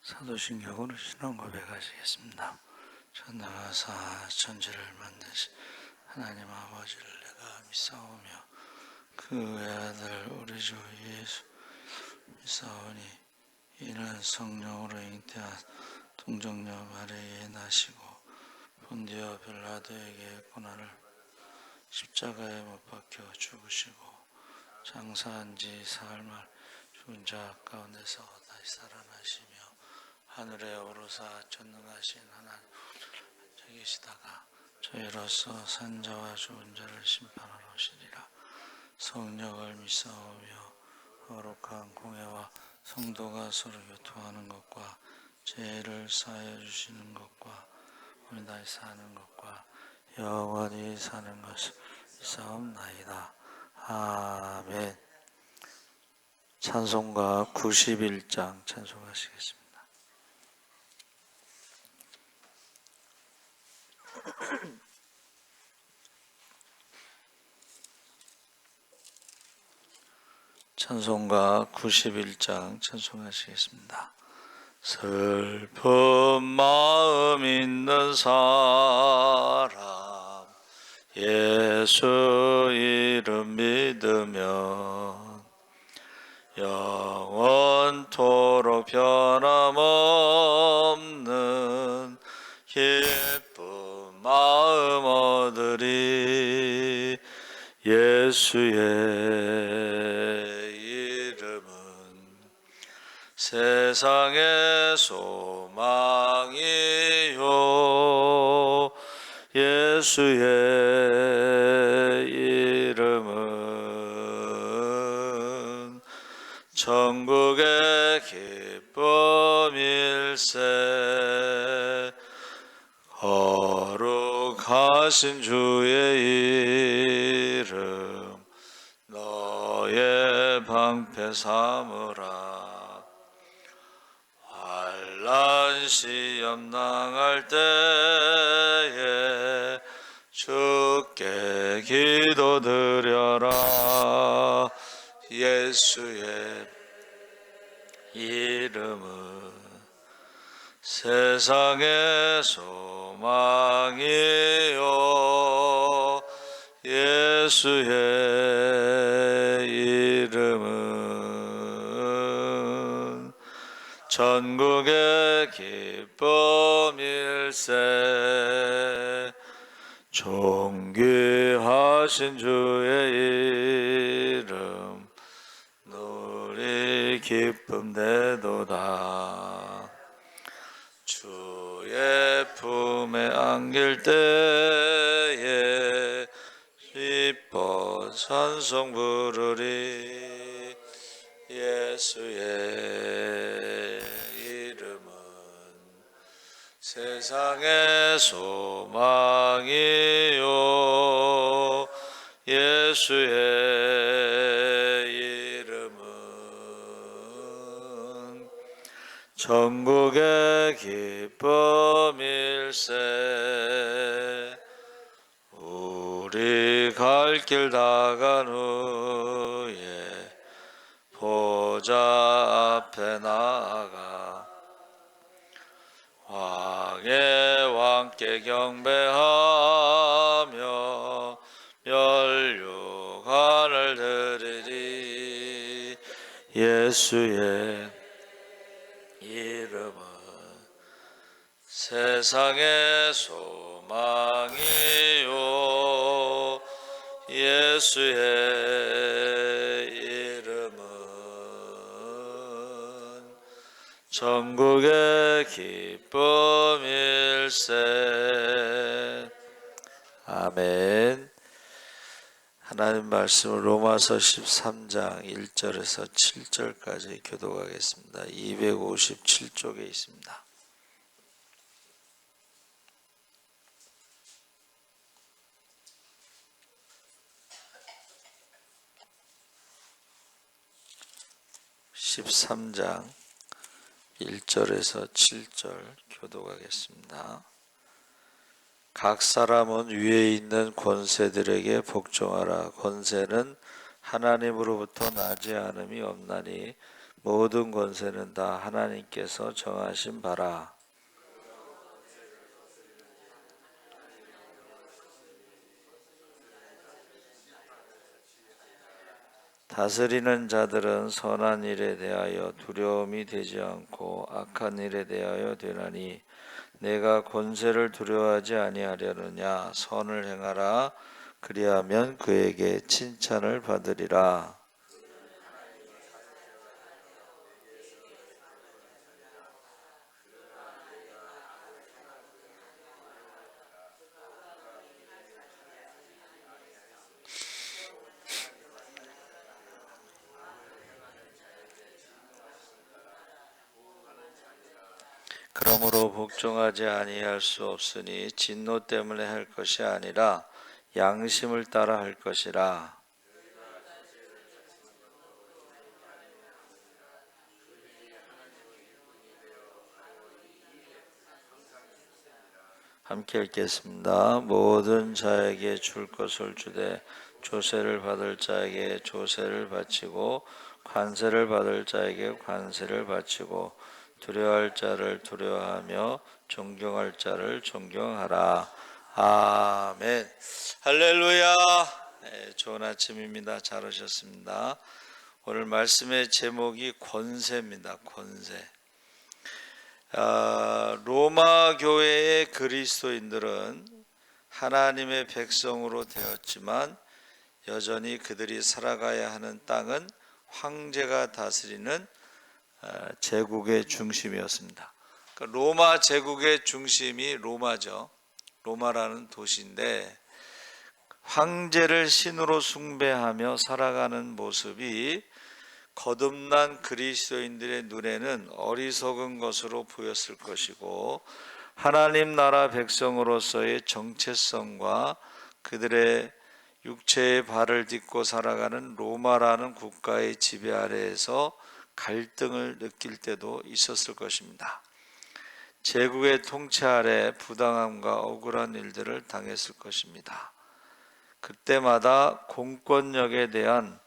사도신경 오늘 신앙 고백하시겠습니다. 천하사 천지를 만드신 하나님 아버지를 내가 믿사오며 그 외아들 우리 주 예수 믿사오니 이는 성령으로 잉태한 동정녀 마리아에 나시고 본디오 빌라도에게 고난을 십자가에 못 박혀 죽으시고 장사한 지 사흘 만 죽은 자 가운데서 다시 살아나시며 하늘에 오르사 전능하신 하나님 앉아 계시다가 저희로서 산자와 죽은 자를 심판하러 오시리라. 성령을 믿사오며 거룩한 공회와 성도가 서로 교통하는 것과 죄를 사하여 주시는 것과 오늘 다시 사는 것과 영원히 사는 것을 믿사옵나이다. 아멘. 찬송가 91장 찬송하시겠습니다. 찬송가 91장 찬송하시겠습니다. 슬픈 마음 있는 사람 예수 이름 믿으면 영원토록 변함없는 기쁜 마음 얻으리. 예수의 이름은 세상의 소망이요 예수의 이름은 천국의 기쁨일세. 거룩하신 주의 이름 너의 방패 삼으라. 환난 시험 당할 때에 주께 기도드려라. 예수의 이름은 세상의 소망이요 예수의 이름은 전국의 기쁨일세. 존귀하신 주의 이름 누리 기쁨 되도다. 주의 품에 안길 때에 기뻐 찬송 부르리. 예수의 이름은 세상의 소망이요 예수의 이름은 전국의 기쁨일세. 우리 갈 길 다간 후에 보좌 앞에 나아가 왕의 왕께 경배하며 멸류관을 드리리. 예수의 이름은 세상의 소망이요 예수의 이름은 전국의 기쁨일세. 아멘. 하나님 말씀을 로마서 13장 1절에서 7절까지 교독하겠습니다. 257쪽에 있습니다. (13장) 1절에서 7절 교독하겠습니다. 각 사람은 위에 있는 권세들에게 복종하라. 권세는 하나님으로부터 나지 않음이 없나니 모든 권세는 다 하나님께서 정하신 바라. 다스리는 자들은 선한 일에 대하여 두려움이 되지 않고 악한 일에 대하여 되나니 내가 권세를 두려워하지 아니하려느냐. 선을 행하라. 그리하면 그에게 칭찬을 받으리라. 그러므로 복종하지 아니할 수 없으니 진노 때문에 할 것이 아니라 양심을 따라 할 것이라. 함께 읽겠습니다. 모든 자에게 줄 것을 주되 조세를 받을 자에게 조세를 바치고 관세를 받을 자에게 관세를 바치고 두려워할 자를 두려워하며 존경할 자를 존경하라. 아멘. 할렐루야. 네, 좋은 아침입니다. 잘 오셨습니다. 오늘 말씀의 제목이 권세입니다. 권세. 로마 교회의 그리스도인들은 하나님의 백성으로 되었지만 여전히 그들이 살아가야 하는 땅은 황제가 다스리는 제국의 중심이었습니다. 그러니까 로마 제국의 중심이 로마죠. 로마라는 도시인데 황제를 신으로 숭배하며 살아가는 모습이 거듭난 그리스도인들의 눈에는 어리석은 것으로 보였을 것이고 하나님 나라 백성으로서의 정체성과 그들의 육체의 발을 딛고 살아가는 로마라는 국가의 지배 아래에서 갈등을 느낄 때도 있었을 것입니다. 제국의 통치 아래 부당함과 억울한 일들을 당했을 것입니다. 그때마다 공권력에 대한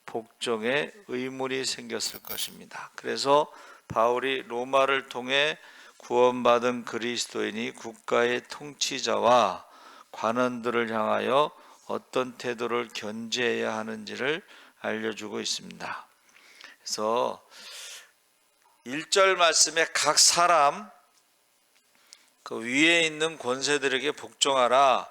복종의 의문이 생겼을 것입니다. 그래서 바울이 로마를 통해 구원받은 그리스도인이 국가의 통치자와 관원들을 향하여 어떤 태도를 견지해야 하는지를 알려주고 있습니다. 그래서 1절 말씀에 각 사람 그 위에 있는 권세들에게 복종하라.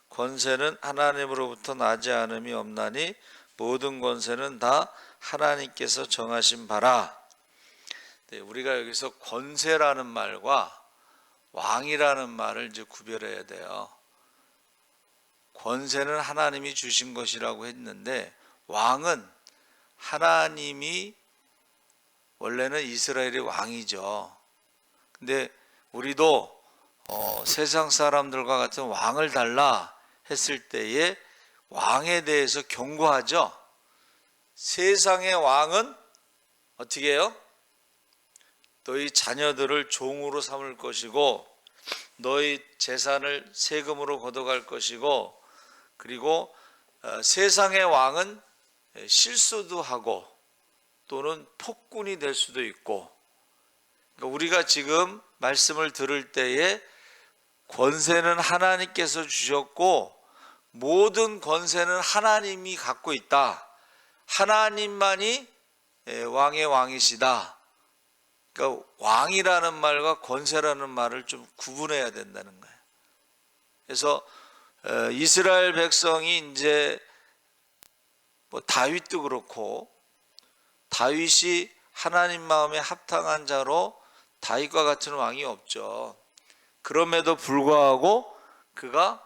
권세는 하나님으로부터 나지 않음이 없나니 모든 권세는 다 하나님께서 정하신 바라. 네, 우리가 여기서 권세라는 말과 왕이라는 말을 이제 구별해야 돼요. 권세는 하나님이 주신 것이라고 했는데 왕은 하나님이 원래는 이스라엘의 왕이죠. 근데 우리도 세상 사람들과 같은 왕을 달라 했을 때에 왕에 대해서 경고하죠. 세상의 왕은 어떻게 해요? 너희 자녀들을 종으로 삼을 것이고 너희 재산을 세금으로 걷어갈 것이고 그리고 세상의 왕은 실수도 하고 또는 폭군이 될 수도 있고 그러니까 우리가 지금 말씀을 들을 때에 권세는 하나님께서 주셨고 모든 권세는 하나님이 갖고 있다. 하나님만이 왕의 왕이시다. 그러니까 왕이라는 말과 권세라는 말을 좀 구분해야 된다는 거예요. 그래서 이스라엘 백성이 이제 뭐 다윗도 그렇고 다윗이 하나님 마음에 합당한 자로 다윗과 같은 왕이 없죠. 그럼에도 불구하고 그가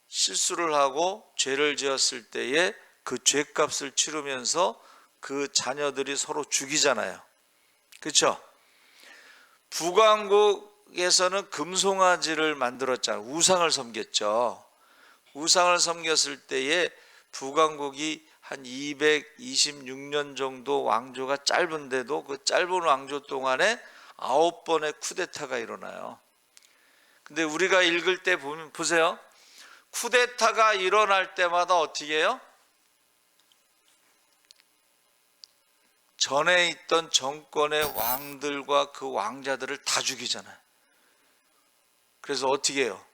실수를 하고 죄를 지었을 때에 그 죄값을 치르면서 그 자녀들이 서로 죽이잖아요. 그렇죠? 북왕국에서는 금송아지를 만들었잖아요. 우상을 섬겼죠. 우상을 섬겼을 때에 북왕국이 한 226년 정도 왕조가 짧은데도 그 짧은 왕조 동안에 9번의 쿠데타가 일어나요. 근데 우리가 읽을 때 보면 보세요. 쿠데타가 일어날 때마다 어떻게 해요? 전에 있던 정권의 왕들과 그 왕자들을 다 죽이잖아요. 그래서 어떻게 해요?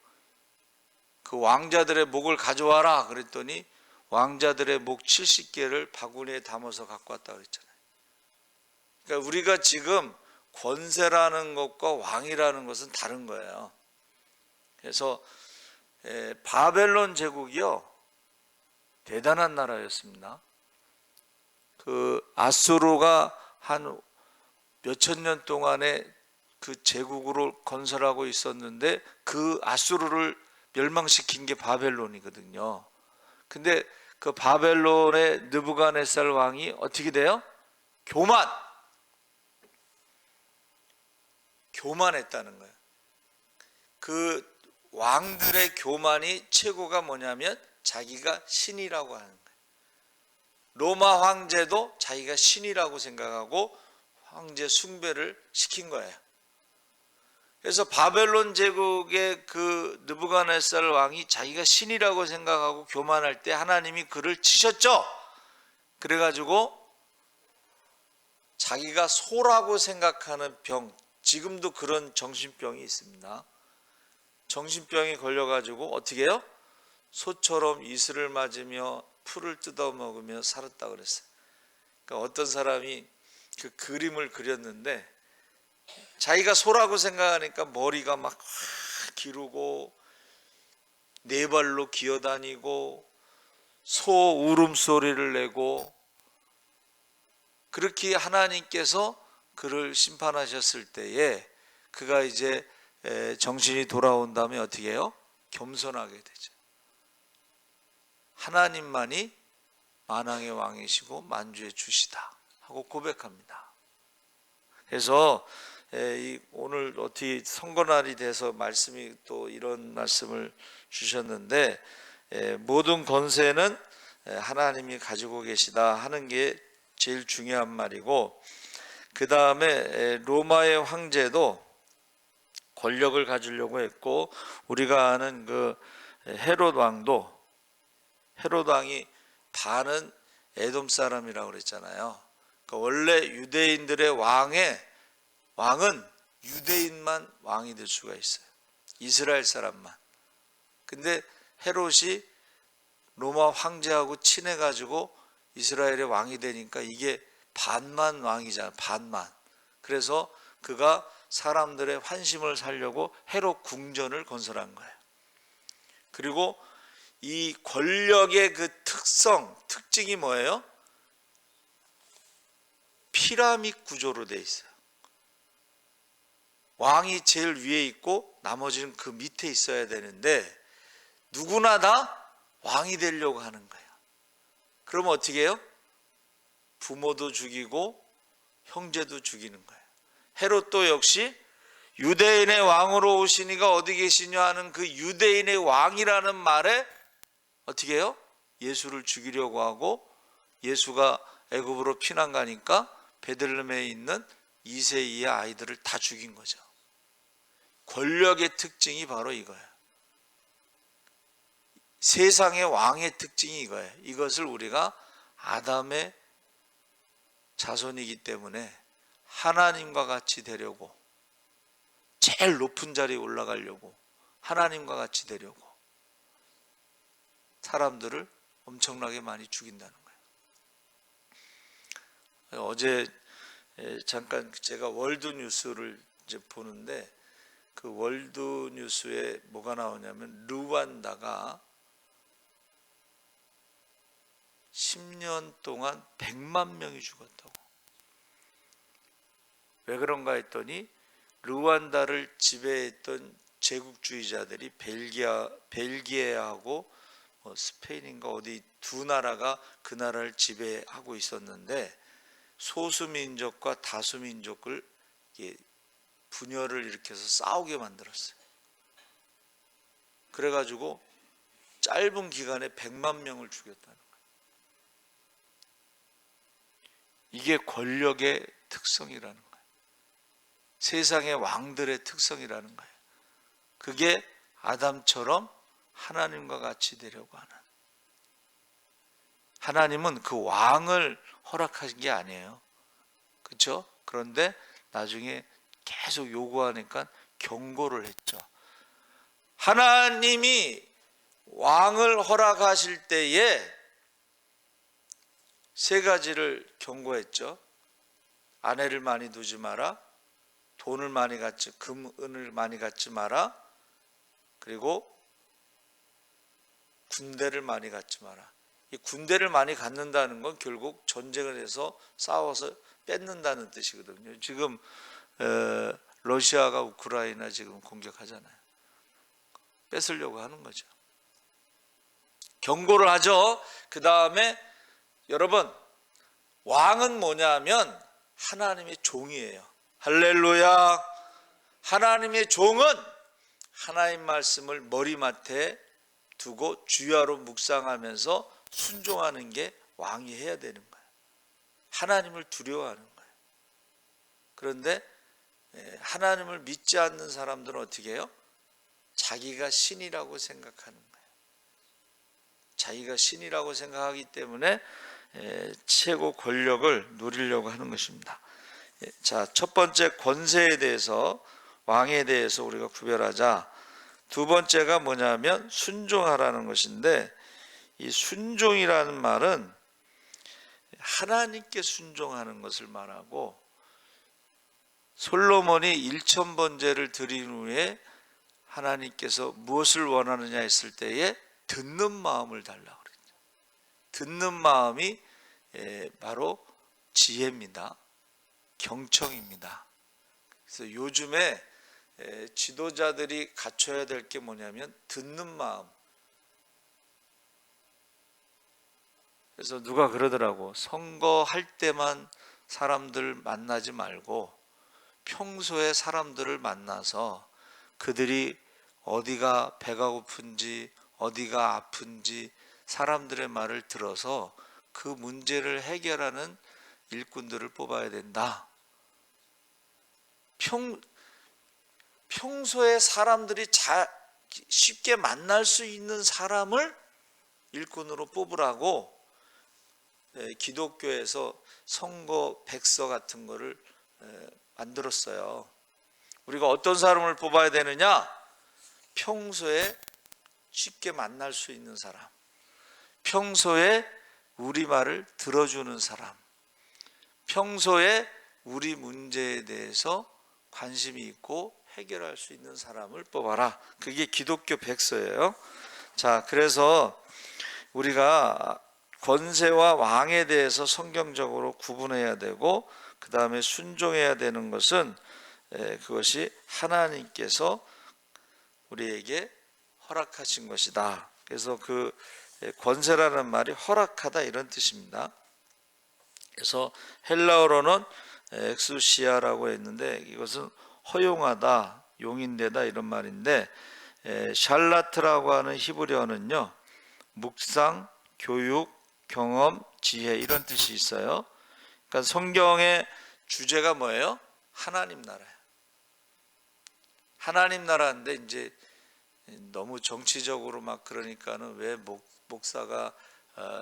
그 왕자들의 목을 가져와라 그랬더니 왕자들의 목 70개를 바구니에 담아서 갖고 왔다 그랬잖아요. 그러니까 우리가 지금 권세라는 것과 왕이라는 것은 다른 거예요. 그래서 바벨론 제국이요, 대단한 나라였습니다. 그 아수르가 한 몇천 년 동안에 그 제국으로 건설하고 있었는데 그 아수르를 멸망시킨 게 바벨론이거든요. 근데 그 바벨론의 느부갓네살 왕이 어떻게 돼요? 교만했다는 거예요. 그 왕들의 교만이 최고가 뭐냐면 자기가 신이라고 하는 거예요. 로마 황제도 자기가 신이라고 생각하고 황제 숭배를 시킨 거예요. 그래서 바벨론 제국의 그 느부갓네살 왕이 자기가 신이라고 생각하고 교만할 때 하나님이 그를 치셨죠. 그래가지고 자기가 소라고 생각하는 병, 지금도 그런 정신병이 있습니다. 정신병이 걸려가지고 어떻게 해요? 소처럼 이슬을 맞으며 풀을 뜯어 먹으며 살았다 그랬어요. 그러니까 어떤 사람이 그 그림을 그렸는데 자기가 소라고 생각하니까 머리가 막 기르고 네 발로 기어다니고 소 울음소리를 내고, 그렇게 하나님께서 그를 심판하셨을 때에 그가 이제 정신이 돌아온 다음에 어떻게 해요? 겸손하게 되죠. 하나님만이 만왕의 왕이시고 만주의 주시다 하고 고백합니다. 그래서 오늘 어떻게 선거날이 돼서 말씀이 또 이런 말씀을 주셨는데, 모든 권세는 하나님이 가지고 계시다 하는 게 제일 중요한 말이고, 그 다음에 로마의 황제도 권력을 가지려고 했고, 우리가 아는 그 헤롯 왕도, 헤롯 왕이 반은 에돔 사람이라고 그랬잖아요. 그러니까 원래 유대인들의 왕은 유대인만 왕이 될 수가 있어요. 이스라엘 사람만. 근데 헤롯이 로마 황제하고 친해가지고 이스라엘의 왕이 되니까 이게 반만 왕이잖아요. 반만. 그래서 그가 사람들의 환심을 살려고 헤롯 궁전을 건설한 거예요. 그리고 이 권력의 그 특징이 뭐예요? 피라밋 구조로 돼 있어요. 왕이 제일 위에 있고 나머지는 그 밑에 있어야 되는데 누구나 다 왕이 되려고 하는 거예요. 그러면 어떻게 해요? 부모도 죽이고 형제도 죽이는 거예요. 헤롯도 역시 유대인의 왕으로 오시니가 어디 계시냐 하는 그 유대인의 왕이라는 말에 어떻게 해요? 예수를 죽이려고 하고, 예수가 애굽으로 피난 가니까 베들레헴에 있는 2세 이하의 아이들을 다 죽인 거죠. 권력의 특징이 바로 이거예요. 세상의 왕의 특징이 이거예요. 이것을 우리가 아담의 자손이기 때문에 하나님과 같이 되려고, 제일 높은 자리에 올라가려고, 하나님과 같이 되려고 사람들을 엄청나게 많이 죽인다는 거예요. 어제 잠깐 제가 월드뉴스를 이제 보는데, 그 월드뉴스에 뭐가 나오냐면 르완다가 10년 동안 100만 명이 죽었다고. 왜 그런가 했더니 르완다를 지배했던 제국주의자들이 벨기에하고 스페인인가 어디 두 나라가 그 나라를 지배하고 있었는데, 소수민족과 다수민족을 분열을 일으켜서 싸우게 만들었어요. 그래가지고 짧은 기간에 100만 명을 죽였다는 거예요. 이게 권력의 특성이라는 거예요. 세상의 왕들의 특성이라는 거예요. 그게 아담처럼 하나님과 같이 되려고 하는, 하나님은 그 왕을 허락하신 게 아니에요. 그렇죠? 그런데 나중에 계속 요구하니까 경고를 했죠. 하나님이 왕을 허락하실 때에 세 가지를 경고했죠. 아내를 많이 두지 마라, 돈을 많이 갖지, 은을 많이 갖지 마라, 그리고 군대를 많이 갖지 마라. 이 군대를 많이 갖는다는 건 결국 전쟁을 해서 싸워서 뺏는다는 뜻이거든요. 지금 러시아가 우크라이나 지금 공격하잖아요. 뺏으려고 하는 거죠. 경고를 하죠. 그 다음에 여러분, 왕은 뭐냐면 하나님의 종이에요. 할렐루야. 하나님의 종은 하나님 말씀을 머리맡에 두고 주야로 묵상하면서 순종하는 게 왕이 해야 되는 거예요. 하나님을 두려워하는 거예요. 그런데 하나님을 믿지 않는 사람들은 어떻게 해요? 자기가 신이라고 생각하는 거예요. 자기가 신이라고 생각하기 때문에 최고 권력을 누리려고 하는 것입니다. 자, 첫 번째 권세에 대해서, 왕에 대해서 우리가 구별하자. 두 번째가 뭐냐면 순종하라는 것인데, 이 순종이라는 말은 하나님께 순종하는 것을 말하고, 솔로몬이 1000번제를 드린 후에 하나님께서 무엇을 원하느냐 했을 때에 듣는 마음을 달라고 그랬죠. 듣는 마음이 바로 지혜입니다. 경청입니다. 그래서 요즘에 지도자들이 갖춰야 될 게 뭐냐면 듣는 마음. 그래서 누가 그러더라고. 선거할 때만 사람들 만나지 말고 평소에 사람들을 만나서 그들이 어디가 배가 고픈지 어디가 아픈지 사람들의 말을 들어서 그 문제를 해결하는 일꾼들을 뽑아야 된다. 평소에 사람들이 쉽게 만날 수 있는 사람을 일꾼으로 뽑으라고 기독교에서 선거 백서 같은 거를 만들었어요. 우리가 어떤 사람을 뽑아야 되느냐? 평소에 쉽게 만날 수 있는 사람, 평소에 우리 말을 들어주는 사람, 평소에 우리 문제에 대해서 관심이 있고 해결할 수 있는 사람을 뽑아라. 그게 기독교 백서예요. 자, 그래서 우리가 권세와 왕에 대해서 성경적으로 구분해야 되고, 그 다음에 순종해야 되는 것은 그것이 하나님께서 우리에게 허락하신 것이다. 그래서 그 권세라는 말이 허락하다 이런 뜻입니다. 그래서 헬라어로는 엑수시아라고 했는데 이것은 허용하다, 용인되다 이런 말인데, 샬라트라고 하는 히브리어는요, 묵상, 교육, 경험, 지혜 이런 뜻이 있어요. 그러니까 성경의 주제가 뭐예요? 하나님 나라예요. 하나님 나라인데 이제 너무 정치적으로 막 그러니까는 왜 목사가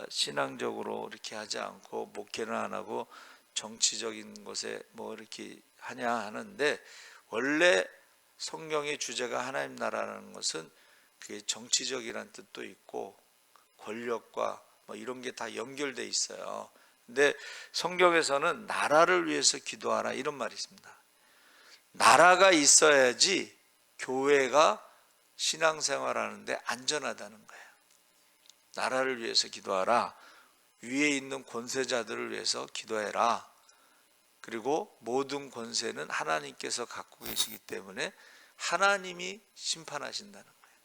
신앙적으로 이렇게 하지 않고 목회는 안 하고 정치적인 것에 뭐 이렇게 하냐 하는데, 원래 성경의 주제가 하나님 나라라는 것은 그게 정치적이라는 뜻도 있고 권력과 뭐 이런 게 다 연결돼 있어요. 근데 성경에서는 나라를 위해서 기도하라 이런 말이 있습니다. 나라가 있어야지 교회가 신앙생활하는데 안전하다는 거예요. 나라를 위해서 기도하라. 위에 있는 권세자들을 위해서 기도해라. 그리고 모든 권세는 하나님께서 갖고 계시기 때문에 하나님이 심판하신다는 거예요.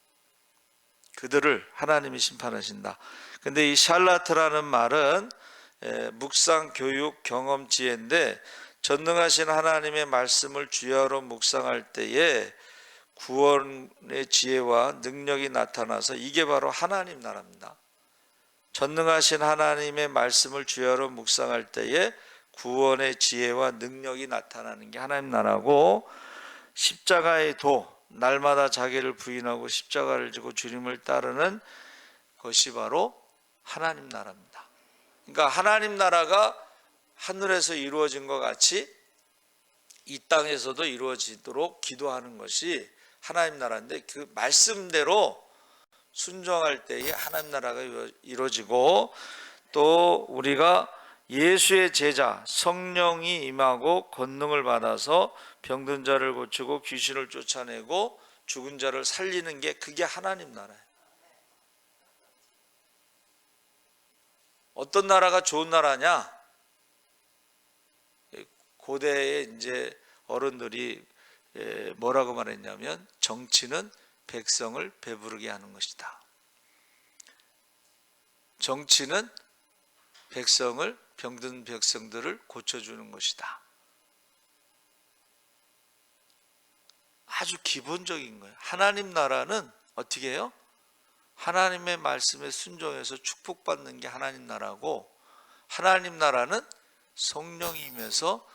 그들을 하나님이 심판하신다. 근데 이 샬라트라는 말은 묵상, 교육, 경험, 지혜인데, 전능하신 하나님의 말씀을 주야로 묵상할 때에 구원의 지혜와 능력이 나타나서 이게 바로 하나님 나라입니다. 전능하신 하나님의 말씀을 주야로 묵상할 때에 구원의 지혜와 능력이 나타나는 게 하나님 나라고, 십자가의 도, 날마다 자기를 부인하고 십자가를 지고 주님을 따르는 것이 바로 하나님 나라입니다. 그러니까 하나님 나라가 하늘에서 이루어진 것 같이 이 땅에서도 이루어지도록 기도하는 것이 하나님 나라인데, 그 말씀대로 순종할 때에 하나님 나라가 이루어지고, 또 우리가 예수의 제자, 성령이 임하고 권능을 받아서 병든 자를 고치고 귀신을 쫓아내고 죽은 자를 살리는 게, 그게 하나님 나라예요. 어떤 나라가 좋은 나라냐? 고대에 이제 어른들이 뭐라고 말했냐면, 정치는 백성을 배부르게 하는 것이다. 정치는 병든 백성들을 고쳐주는 것이다. 아주 기본적인 거예요. 하나님 나라는 어떻게 해요? 하나님의 말씀에 순종해서 축복받는 게 하나님 나라고, 하나님 나라는 성령이 임해서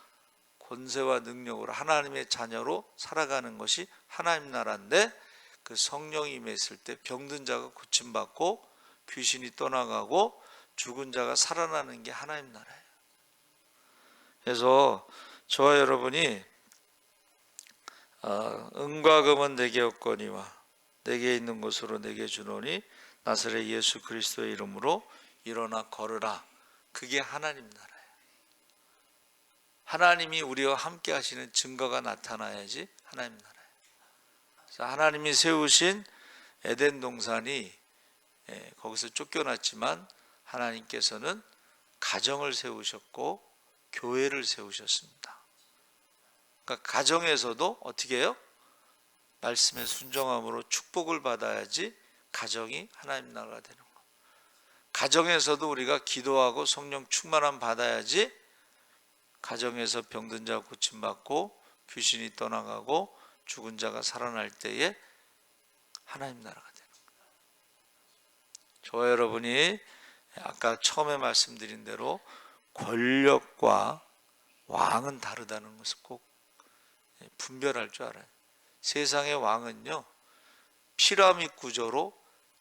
권세와 능력으로 하나님의 자녀로 살아가는 것이 하나님 나라인데, 그 성령이 임했을 때 병든 자가 고침받고 귀신이 떠나가고 죽은 자가 살아나는 게 하나님 나라예요. 그래서 저와 여러분이 은과 금은 내게 없거니와 내게 있는 것으로 내게 주노니 나사렛 예수 그리스도의 이름으로 일어나 걸으라. 그게 하나님 나라예요. 하나님이 우리와 함께 하시는 증거가 나타나야지 하나님 나라예요. 그래서 하나님이 세우신 에덴 동산이 거기서 쫓겨났지만, 하나님께서는 가정을 세우셨고 교회를 세우셨습니다. 그러니까 가정에서도 어떻게 해요? 말씀에 순종함으로 축복을 받아야지 가정이 하나님 나라가 되는 거예요. 가정에서도 우리가 기도하고 성령 충만함 받아야지 가정에서 병든 자 고침받고 귀신이 떠나가고 죽은 자가 살아날 때에 하나님 나라가 되는 거예요. 저와 여러분이 아까 처음에 말씀드린 대로 권력과 왕은 다르다는 것을 꼭 분별할 줄 알아요. 세상의 왕은요, 피라미드 구조로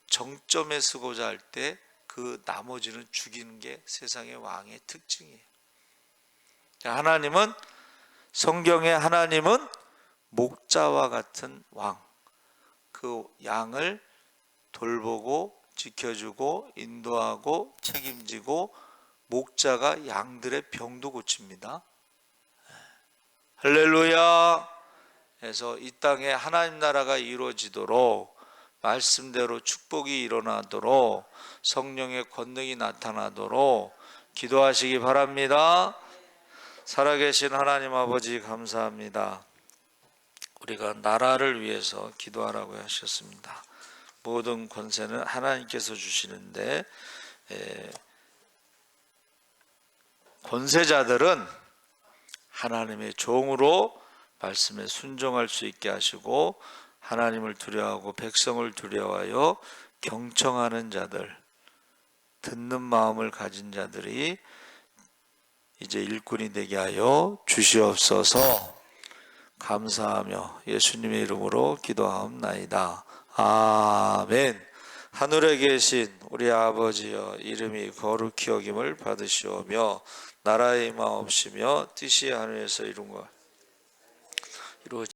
정점에 서고자 할 때 그 나머지는 죽이는 게 세상의 왕의 특징이에요. 하나님은, 성경의 하나님은 목자와 같은 왕, 그 양을 돌보고 지켜주고 인도하고 책임지고, 목자가 양들의 병도 고칩니다. 할렐루야. 그래서 이 땅에 하나님 나라가 이루어지도록, 말씀대로 축복이 일어나도록, 성령의 권능이 나타나도록 기도하시기 바랍니다. 살아계신 하나님 아버지 감사합니다. 우리가 나라를 위해서 기도하라고 하셨습니다. 모든 권세는 하나님께서 주시는데, 권세자들은 하나님의 종으로 말씀에 순종할 수 있게 하시고, 하나님을 두려워하고 백성을 두려워하여 경청하는 자들, 듣는 마음을 가진 자들이 이제 일꾼이 되게 하여 주시옵소서. 감사하며 예수님의 이름으로 기도하옵나이다. 아멘. 하늘에 계신 우리 아버지여, 이름이 거룩히 여김을 받으시오며 나라의 임하옵시며 뜻이 하늘에서 이룬 것 이루어지옵소서.